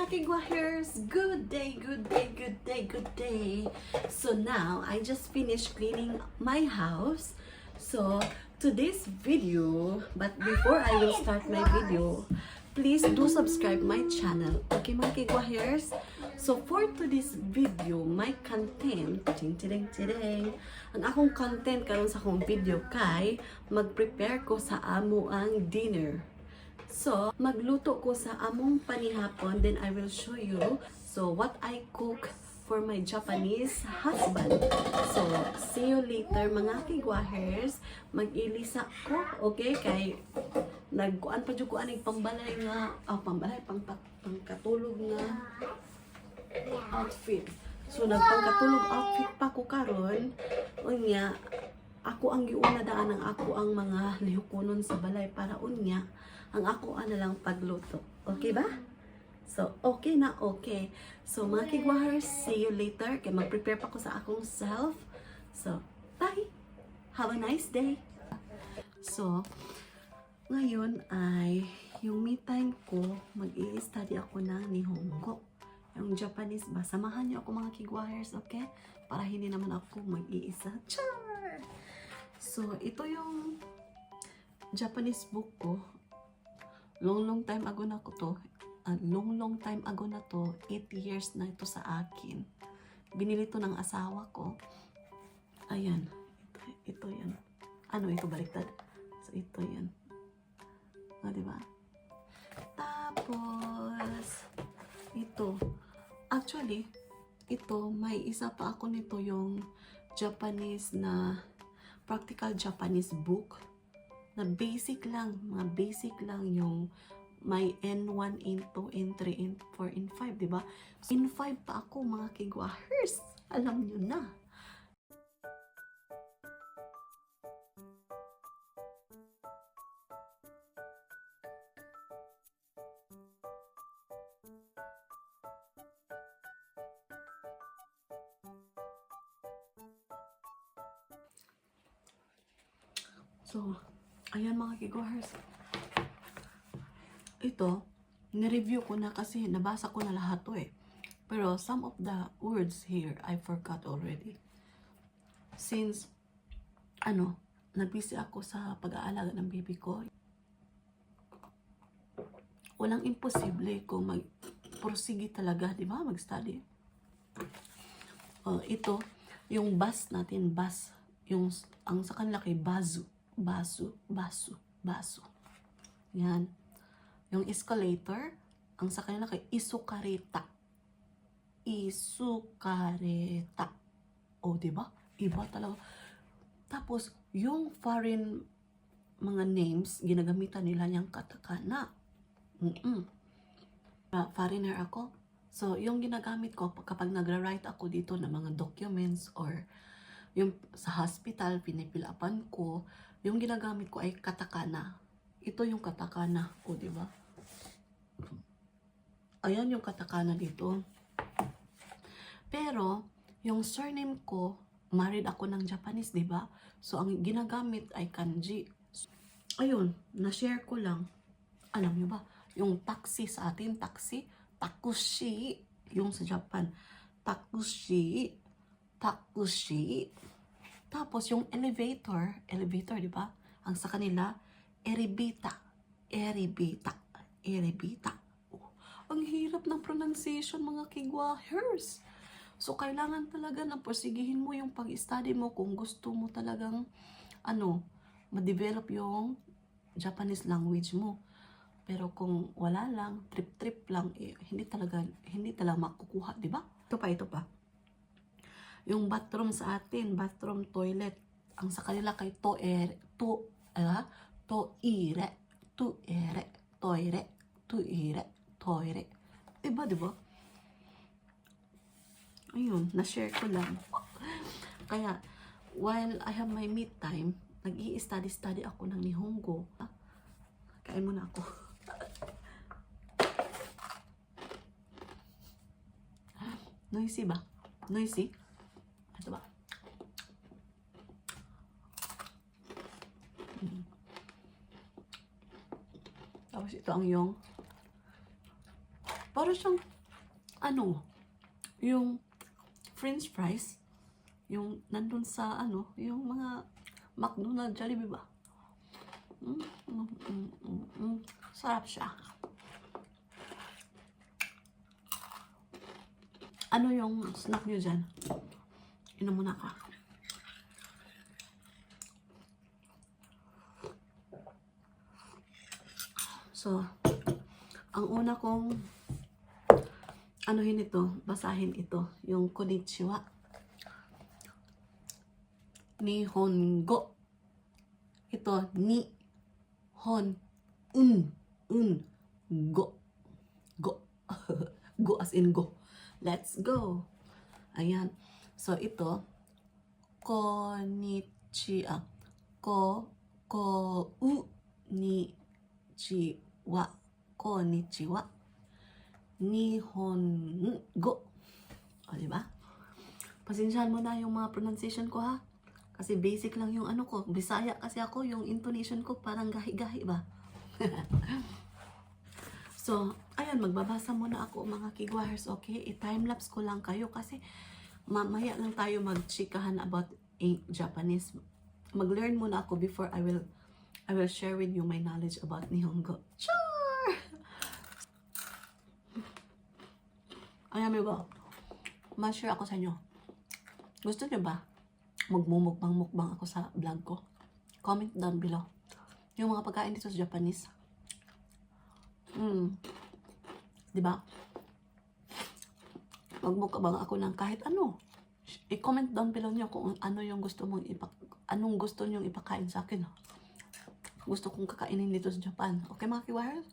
mga kigwahers! Good day, good day, good day, good day! So now, I just finished cleaning my house. So, today's video, but before I will start my video, please do subscribe my channel. Okay mga kigwahers? So, for today's video, my content, ting-ting-ting, ang akong content karon sa akong video kay mag-prepare ko sa amo ang dinner. So, magluto ko sa among panihapon, then I will show you what I cook for my Japanese husband. So, see you later mga kigwahers. Mag-ilisa ko, okay? Kay nagkuan pa jud ko aning pambalay nga, pangkatulog nga outfit. So, nagpangkatulog outfit pa ko karon. Unya, ako ang giuna daan ng ako ang mga lihukonon sa balay para unya ang ako na lang pagluto. Okay ba? So, okay na okay. So, mga kigwahers, see you later. Kaya mag-prepare pa ko sa akong self. So, bye! Have a nice day! So, ngayon ay yung me time ko, mag-i-study ako ng Nihongo. Yung Japanese ba? Samahan niyo ako mga kigwahers, okay? Para hindi naman ako mag-iisa. Char! So, ito yung Japanese book ko. Long time ago na ko to. Long time ago na to. 8 years na ito sa akin. Binili to ng asawa ko. Ayan. Ito yan. Ano ito? Baliktad. So, ito yan. Diba? Tapos, ito. Actually, ito, may isa pa ako nito yung Japanese na practical Japanese book na basic lang, mga basic lang yung may N1, N2, N3, N4, N5, diba? N5 pa ako mga kigwahers. Alam nyo na. So, ayan mga kigwahers. Ito, nireview ko na kasi nabasa ko na lahat to eh. Pero some of the words here, I forgot already. Since, nag-busy ako sa pag-aalaga ng baby ko, walang imposible kung mag-prosige talaga, di ba? Mag-study. Ito, yung bus natin, bus. Ang sa kanila kay bazu. Basu. Yan. Yung escalator, ang sa kanila kay isukareta. O, diba? Iba talaga. Tapos, yung foreign mga names, ginagamitan nila yung katakana. Foreigner ako. So, yung ginagamit ko kapag nagra-write ako dito ng mga documents or yung sa hospital, pinipilapan ko, yung ginagamit ko ay katakana. Ito yung katakana ko, di ba? Ayan yung katakana dito. Pero, yung surname ko, married ako ng Japanese, di ba? So, ang ginagamit ay kanji. Ayun, na-share ko lang. Alam nyo ba? Yung taxi sa atin, taxi, takushi. Yung sa Japan, takushi. Tapos yung elevator, di ba? Ang sa kanila, eribita. Oh, ang hirap ng pronunciation mga kigwahers. So, kailangan talaga na porsigihin mo yung pag-study mo kung gusto mo talagang, ma-develop yung Japanese language mo. Pero kung wala lang, trip lang, hindi talaga makukuha, di ba? Ito pa. Yung bathroom sa atin, bathroom, toilet, ang sa kanila kay toire. Diba? Ayun, na-share ko lang. Kaya, while I have my me time, nag-i-study ako ng Nihongo. Kain muna ako. Noisy ba? Noisy? Ito ba? Tapos ito ang yung Para siyang, ano, yung French fries, yung nandun sa, ano, yung mga McDonald's, Jollibee ba? Sarap siya. Ano yung snack nyo dyan? Inom muna ka. So, ang una kong anuhin ito, basahin ito, yung konnichiwa. Nihongo. Ito, ni, hon, go. Go. Go as in go. Let's go. Ayan. So, ito, konnichiwa. Konnichiwa. Konnichiwa. Nihongo. O, diba? Pasensyahan mo na yung mga pronunciation ko, ha? Kasi basic lang yung ano ko. Bisaya kasi ako, yung intonation ko parang gahi-gahi ba? So, ayan, magbabasa muna ako mga kigwahers, okay? I-timelapse ko lang kayo kasi mamaya lang tayo magchikahan about Japanese. Mag-learn muna ako before I will share with you my knowledge about Nihongo. Sure! Ayan, may ba? Ma-share ako sa inyo. Gusto niyo ba? Magmumukbang-mukbang ako sa vlog ko. Comment down below. Yung mga pagkain dito sa Japanese. Diba? Magmukbang ako ng kahit ano. I-comment down below niyo kung ano yung gusto mong anong gusto niyong ipakain sa akin. Gusto kong kakainin dito sa Japan. Okay mga kiwahers?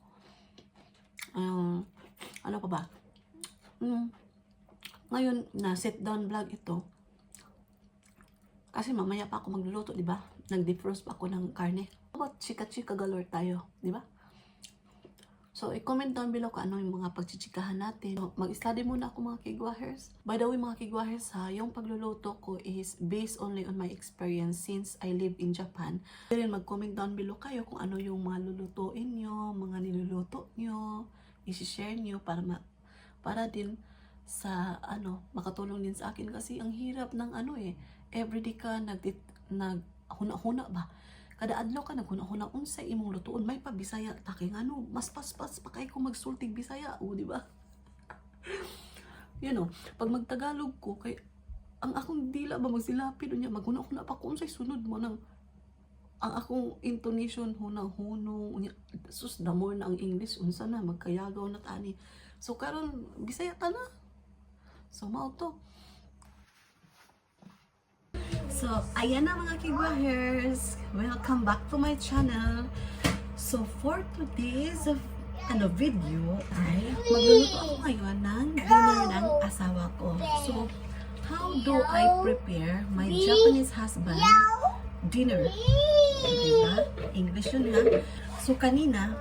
Ano pa ba? Ngayon, na sit down vlog ito. Kasi mamaya pa ako magluluto, di ba? Nag-defrost pa ako ng karne. About chika-chika galore tayo, di ba? So, i-comment down below kung ano yung mga pagchichikahan natin. So, mag-study muna ako mga kigwahers. By the way mga kigwahers ha, yung pagluluto ko is based only on my experience since I live in Japan. Then mag-comment down below kayo kung ano yung mga lulutuin nyo, mga niluluto nyo, isi-share nyo para din sa makatulong din sa akin kasi ang hirap ng everyday ka naghuna-huna ba? Kada adlaw ka naghuna-huna unsay imong lutuon may pa Bisaya taking mas paspas pa kay ko magsultig Bisaya, di ba? Pag magtagalog ko kay ang akong dila ba magsilapid unya maghuna-huna pa ko unsay sunod mo nang ang akong intonation hunang-huno unya sus damor na ang English unsa na magkayagaw na tani. So karon Bisaya ta na. So mao to. So, ayan na mga kigwahers. Welcome back to my channel. So, for today's video ay magluluto ako ngayon ng dinner ng asawa ko. So, how do I prepare my Japanese husband dinner? Diba? English yun ha. So, kanina,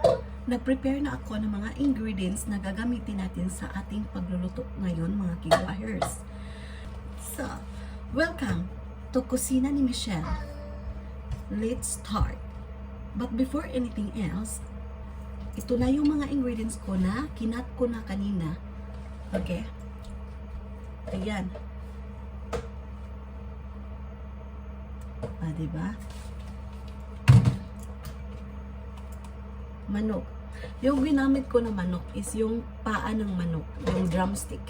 nag-prepare na ako ng mga ingredients na gagamitin natin sa ating pagluluto ngayon mga kigwahers. So, welcome to Kusina ni Michelle. Let's start. But before anything else, ito na yung mga ingredients ko na kinat ko na kanina. Okay? Ayan. Diba? Manok. Yung ginamit ko na manok is yung paa ng manok, yung drumstick.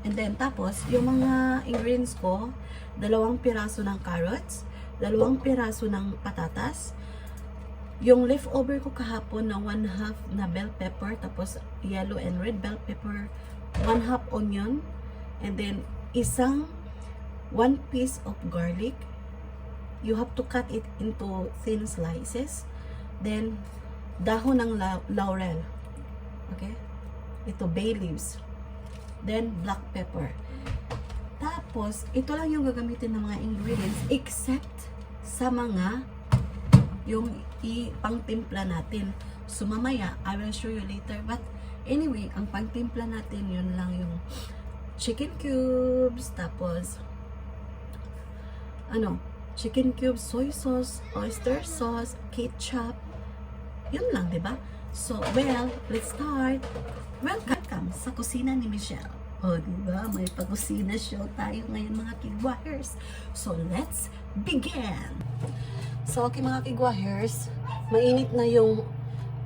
And then, tapos, yung mga ingredients ko, 2 piraso ng carrots, 2 piraso ng patatas, yung leftover ko kahapon na 1/2 na bell pepper, tapos yellow and red bell pepper, 1/2 onion, and then 1 piece of garlic. You have to cut it into thin slices. Then, dahon ng laurel. Okay? Ito, bay leaves. Then, black pepper. Tapos, ito lang yung gagamitin ng mga ingredients except sa mga yung ipang-timpla natin. So, mamaya, I will show you later. But, anyway, ang pang-timpla natin, yun lang yung chicken cubes, tapos, chicken cubes, soy sauce, oyster sauce, ketchup, Yun lang, di ba? So, well, let's start. Welcome sa kusina ni Michelle. O, di ba? May pag-kusina show tayo ngayon mga kigwahers. So, let's begin! So, okay mga kigwahers, mainit na yung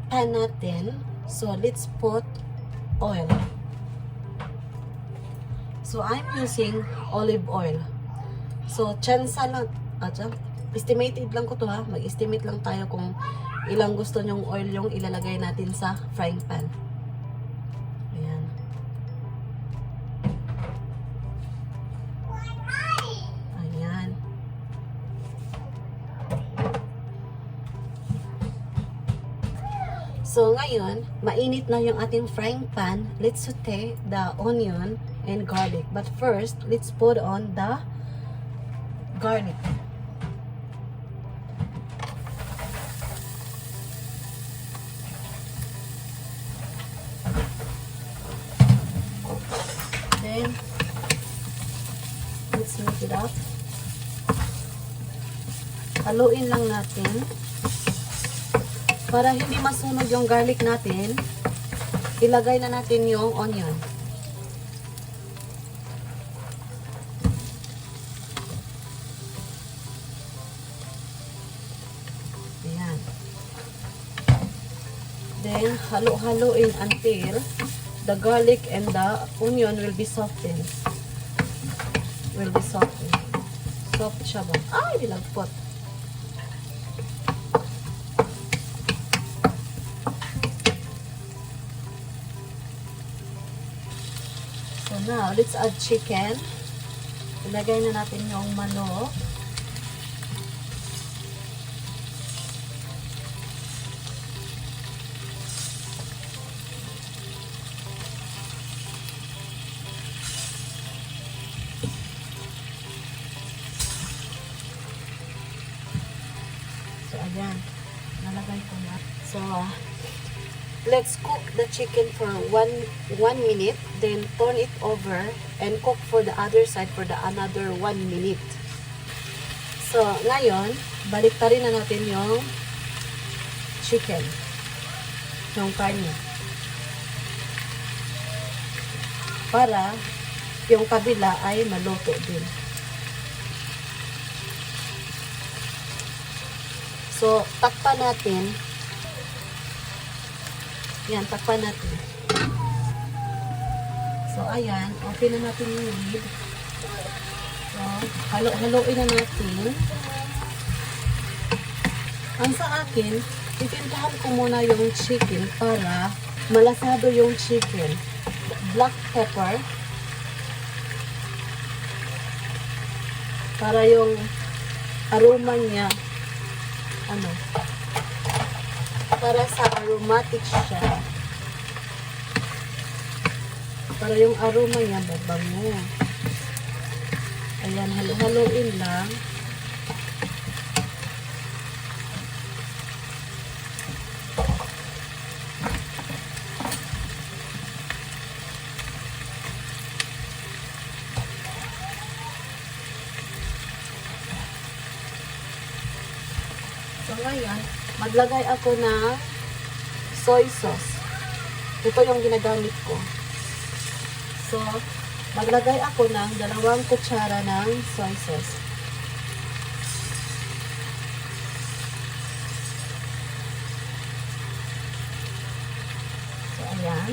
pan natin. So, let's put oil. So, I'm using olive oil. So, tsansa lang. Estimated lang ko to ha. Mag-estimate lang tayo kung ilang gusto nyong oil yung ilalagay natin sa frying pan. Ayan. Ayan. So, ngayon, mainit na yung ating frying pan. Let's saute the onion and garlic. But first, let's put on the garlic. Then, let's mix it up. Haluin lang natin. Para hindi masunog yung garlic natin, ilagay na natin yung onion. Ayan. Then, halo-haloin until the garlic and the onion will be softened. Soft siya ba? Ay, nilagpot. So now, let's add chicken. Ilagay na natin yung manok. So, ayan. Nalagay ko na. So, let's cook the chicken for 1 minute, then turn it over and cook for the other side for another 1 minute. So, ngayon, baliktarin na natin yung chicken. Yung karne. Para yung kabila ay maluto din. So, takpan natin. Yan, takpan natin. So, ayan. Open na natin yung lid. So, halo-haloin na natin. Ang sa akin, titintahan ko muna yung chicken para malasado yung chicken. Black pepper. Para yung aroma niya, para sa aromatic siya. Para yung aroma niya babango. Ayan, halo-haloin lang. So, ngayon, maglagay ako ng soy sauce. Ito yung ginagamit ko. So, maglagay ako ng 2 kutsara ng soy sauce. So, ayan.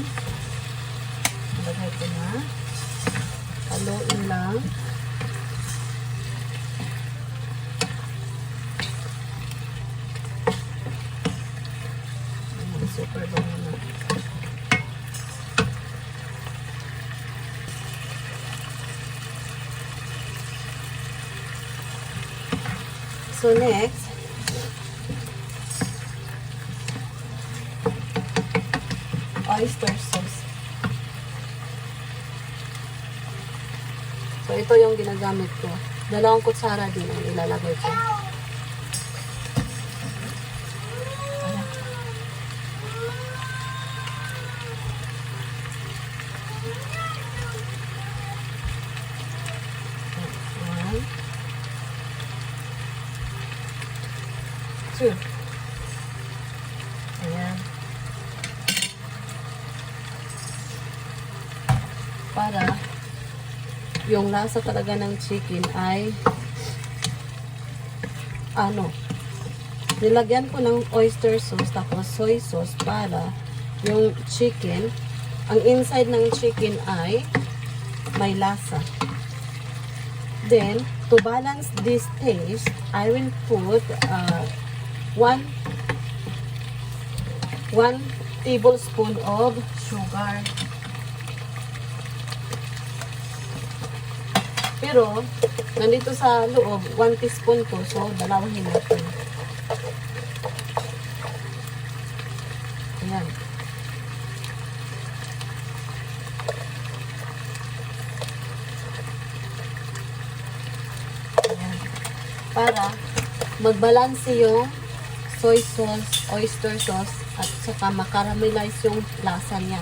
Maglagay ko na. Haluin lang. Super bango na. So next, oyster sauce. So ito yung ginagamit ko. 2 kutsara din ang ilalagay ko. yung lasa talaga ng chicken ay nilagyan ko ng oyster sauce tapos soy sauce para yung chicken, ang inside ng chicken ay may lasa. Then, to balance this taste, I will put 1 tablespoon of sugar. Pero, nandito sa loob, 1 teaspoon to. So, dalawahin natin. Ayan. Ayan. Para magbalanse yung soy sauce, oyster sauce, at saka makaramelize yung lasa niya.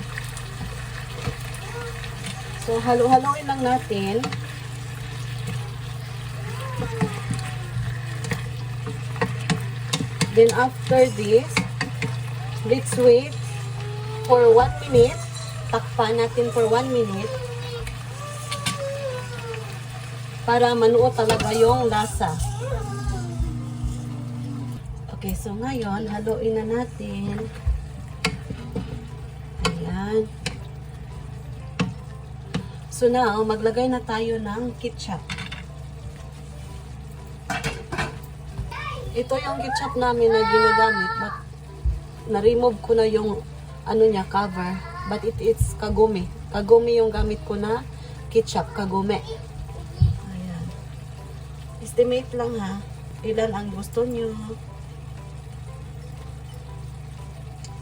So, halo-haloin lang natin. Then after this, let's wait for 1 minute. Takpan natin for 1 minute para manuo talaga yung lasa. Okay, so ngayon, haluin na natin. Ayan. So now, maglagay na tayo ng ketchup. Ito yung ketchup namin na ginagamit, but na-remove ko na yung cover. But it's kagome. Kagome yung gamit ko na ketchup, kagome. Ayan. Estimate lang ha. Ilan ang gusto nyo.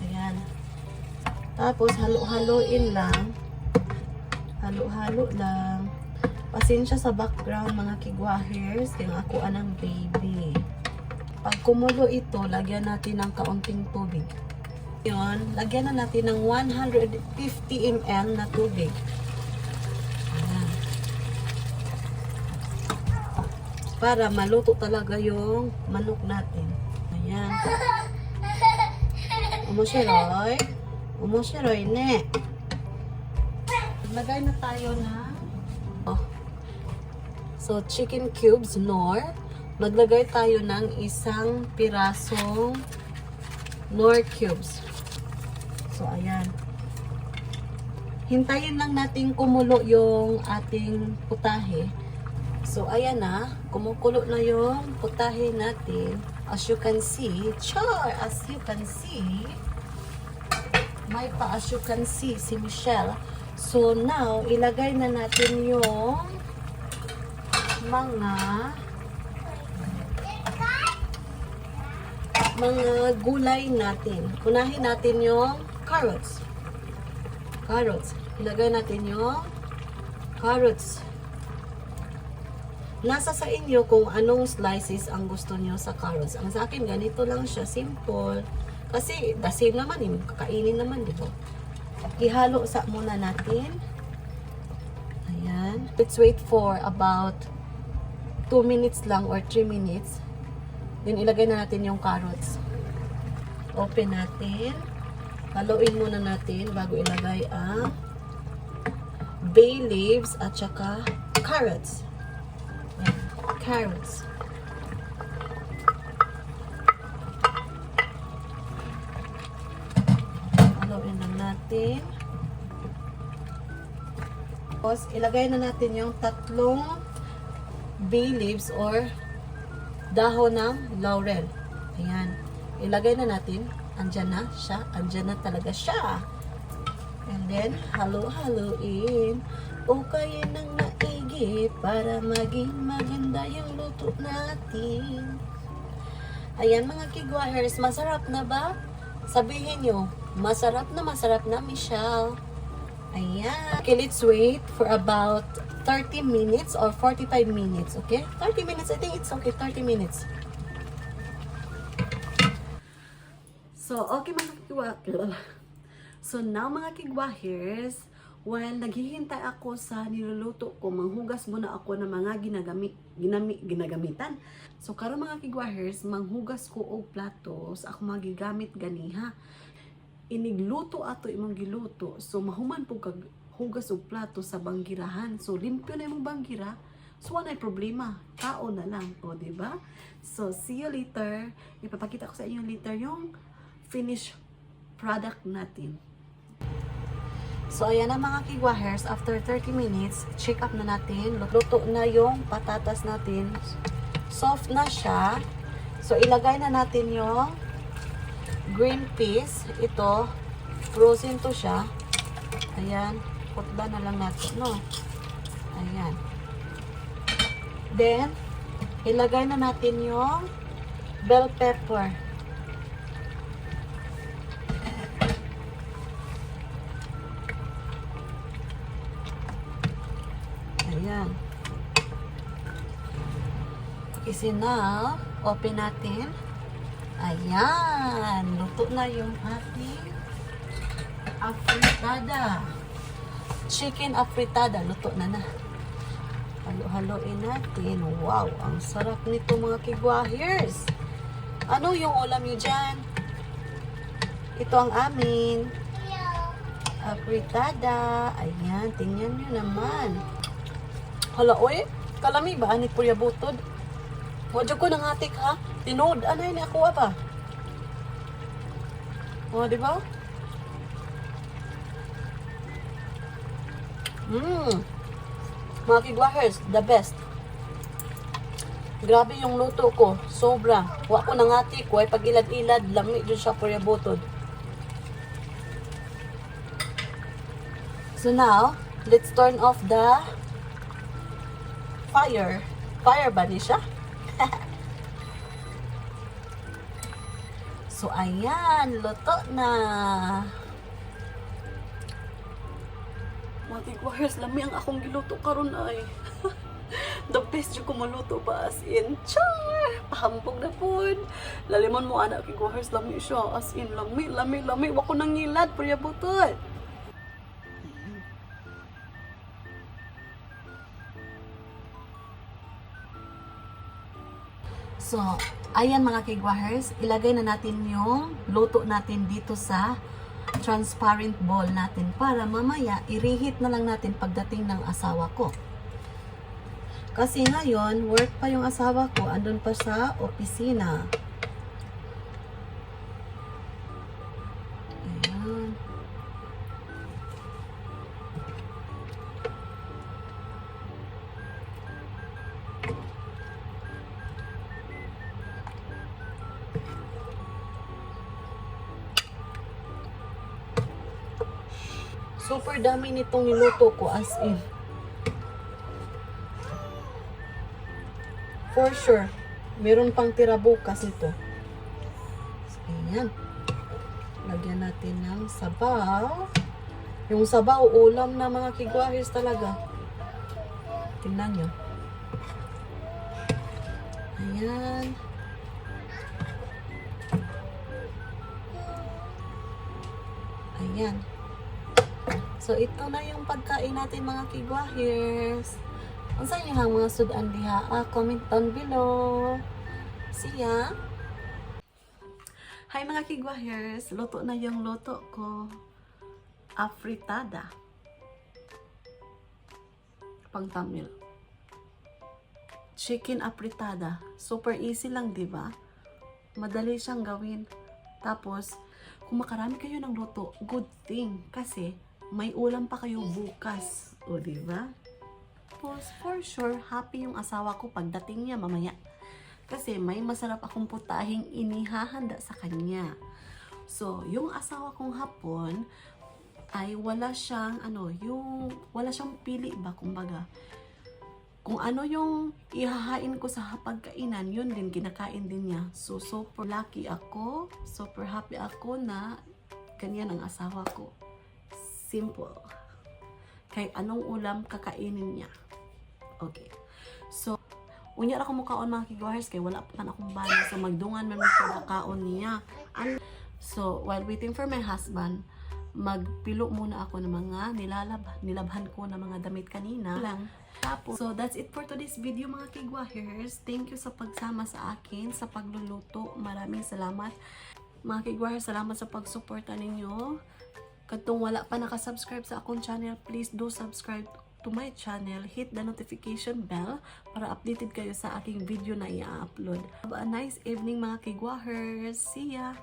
Ayan. Tapos halo-haloin lang. Halo-halo lang. Pasensya sa background mga kigwahers. Kaya ako anang baby. Pag kumulo ito, lagyan natin ng kaunting tubig. Yun, lagyan na natin ng 150 ml na tubig. Ayan. Para maluto talaga yung manok natin. Ayan. Umushiroy. Umushiroy, ne. Lagay na tayo na so, chicken cubes, nor. Maglagay tayo ng isang pirasong nor cubes. So, ayan. Hintayin lang natin kumulo yung ating putahe. So, ayan na. Kumukulo na yung putahe natin. As you can see, as you can see, as you can see, si Michelle. So, now, ilagay na natin yung mga gulay natin. Unahin natin yung carrots. Ilagay natin yung carrots. Nasa sa inyo kung anong slices ang gusto nyo sa carrots. Ang sa akin, ganito lang siya. Simple. Kasi, the same naman. Kakainin naman, di ba? Ihalo sa muna natin. Ayan. Let's wait for about 2 minutes lang or 3 minutes. Then, ilagay na natin yung carrots. Open natin. Haluin muna natin bago ilagay ang bay leaves at saka carrots. Ayan. Carrots. Haluin lang natin. Tapos, ilagay na natin yung 3 bay leaves or dahon ng laurel. Ayan. Ilagay na natin. Andyan na siya. Andyan na talaga siya. And then, halo-haloin. O kaya nang maigi para maging maganda yung luto natin. Ayan mga kigwahers. Masarap na ba? Sabihin nyo, masarap na Michelle. Ayan. Okay, let's wait for about 30 minutes or 45 minutes, okay? 30 minutes, I think it's okay, 30 minutes. So, okay mga kigwahers. So, now mga kigwahers, while naghihintay ako sa niluluto ko, manghugas muna ako ng mga ginagamitan. So, karon mga kigwahers, manghugas ko og platos, ako magigamit ganiha. Inigluto ato imong giluto. So, mahuman po kag hugas og plato sa banggirahan. So limpyo na yung banggira. So wala problema. Tao na lang, o di ba? So see you later. Ipapakita ko sa inyo later yung finished product natin. So ayan na mga kigwahers, after 30 minutes, check up na natin. Luto na yung patatas natin. Soft na siya. So ilagay na natin yung green peas. Ito, frozen to siya. Ayan, putba na lang natin, no? Ayan. Then, ilagay na natin yung bell pepper. Ayan. Kasi now, open natin. Ayan. Luto na yung ating afritada. Chicken afritada. Luto na na. Halo-haloin natin. Wow, ang sarap nito mga kigwahers. Ano yung ulam nyo dyan? Ito ang amin. Afritada. Ayan, tingnan nyo naman. Hala, oy, kalami ba? Ani purya butod? Wadyo ko nangatik ha? Tinood, anay na ako ba? O, di ba? Mga kigwahers, the best. Grabe yung luto ko. Sobra. Wa ko nangatik. Way pag ilad-ilad. Lami dyan siya purya butod. So now, let's turn off the fire. Fire ba ni siya? So, ayan. Luto na. Mga kigwahers, lami ang akong giluto karon ay. The best yung kumuluto ba as in. Char! Pahambog na po. Laliman mo anak kigwahers, lami siya. As in, lami, lami, lami. Wako nang ngilad, purya butod. So, ayan mga kigwahers, ilagay na natin yung luto natin dito sa transparent bowl natin para mamaya i-reheat na lang natin pagdating ng asawa ko. Kasi ngayon, work pa yung asawa ko, andun pa sa opisina. Ayan. Super dami nitong niluto ko as in. For sure, meron pang tira bukas ito. So, ayan. Lagyan natin ng sabaw. Yung sabaw, ulam na mga kigwahers talaga. Tingnan nyo. Ayan. Ayan. So, ito na yung pagkain natin mga kigwahers. Kung saan nyo ang mga sudan diha, comment down below. See ya! Hi mga kigwahers! Luto na yung luto ko. Afritada. Pang thumbnail. Chicken afritada. Super easy lang, di ba? Madali siyang gawin. Tapos, kung makarami kayo ng luto, good thing. Kasi, may ulam pa kayo bukas. O, di ba? Tapos, for sure, happy yung asawa ko pagdating niya mamaya. Kasi may masarap akong putahing inihahanda sa kanya. So, yung asawa kong hapon ay wala siyang wala siyang pili ba kumbaga. Kung ano yung ihahain ko sa pagkainan, yun din kinakain din niya. So, super lucky ako, super happy ako na ganyan ang asawa ko. Simple. Kay anong ulam kakainin niya. Okay. So, unya ra ko mukaon mga kigwahers kay wala pa akong bana so magdungan man ko kaon niya. So, while waiting for my husband, magpilo muna ako ng mga nilabhan ko na mga damit kanina lang. Tapos, so that's it for today's video mga kigwahers. Thank you sa pagsama sa akin sa pagluluto. Maraming salamat. Mga kigwahers, salamat sa pagsuporta ninyo. Katong wala pa nakasubscribe sa akong channel, please do subscribe to my channel. Hit the notification bell para updated kayo sa aking video na i-upload. Have a nice evening mga kigwahers. See ya!